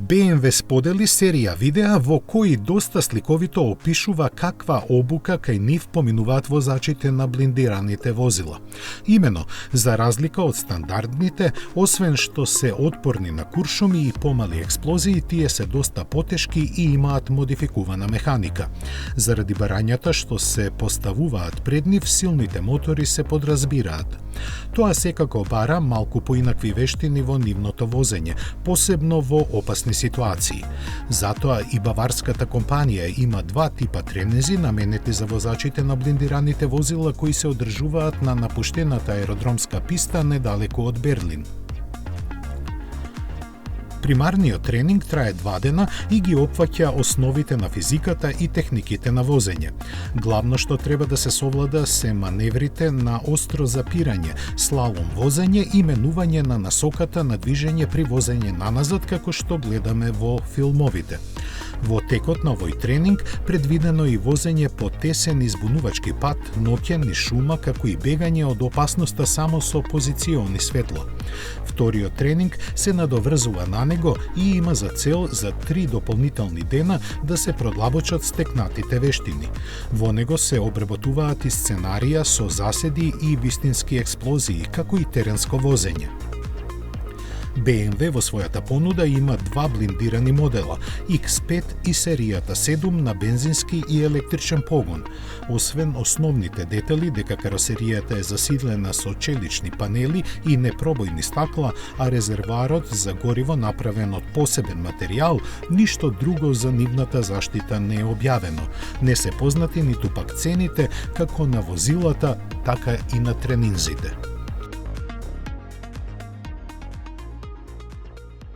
BMW сподели серија видеа во кои доста сликовито опишува каква обука кај нив поминуваат возачите на блиндираните возила. Имено, за разлика од стандардните, освен што се отпорни на куршуми и помали експлозии, тие се доста потешки и имаат модификувана механика. Заради барањата што се поставуваат пред нив, силните мотори се подразбираат. Тоа секако бара малку поинакви вештини во нивното возење, посебно во опасни ситуации. Затоа и баварската компанија има два типа тренези наменети за возачите на блиндираните возила кои се одржуваат на напуштената аеродромска писта недалеку од Берлин. Примарниот тренинг трае 2 дена и ги опфаќа основите на физиката и техниките на возење. Главно што треба да се совлада се маневрите на остро запирање, слалом возење и менување на насоката на движење при возење наназад како што гледаме во филмовите. Во текот на овој тренинг предвидено и возење по тесен избунувачки пат, ноќен низ шума, како и бегање од опасноста само со позициони светла. Вториот тренинг се надоврзува на него и има за цел за 3 дополнителни дена да се продлабочат стекнатите вештини. Во него се обработуваат и сценарија со заседи и вистински експлозии, како и теренско возење. BMW во својата понуда има два блиндирани модела, X5 и серијата 7 на бензински и електричен погон. Освен основните детали дека каросеријата е засидлена со челични панели и непробојни стакла, а резервоарот за гориво направен од посебен материјал, ништо друго за нивната заштита не е објавено. Не се познати ниту пак цените како на возилата, така и на тренинзите.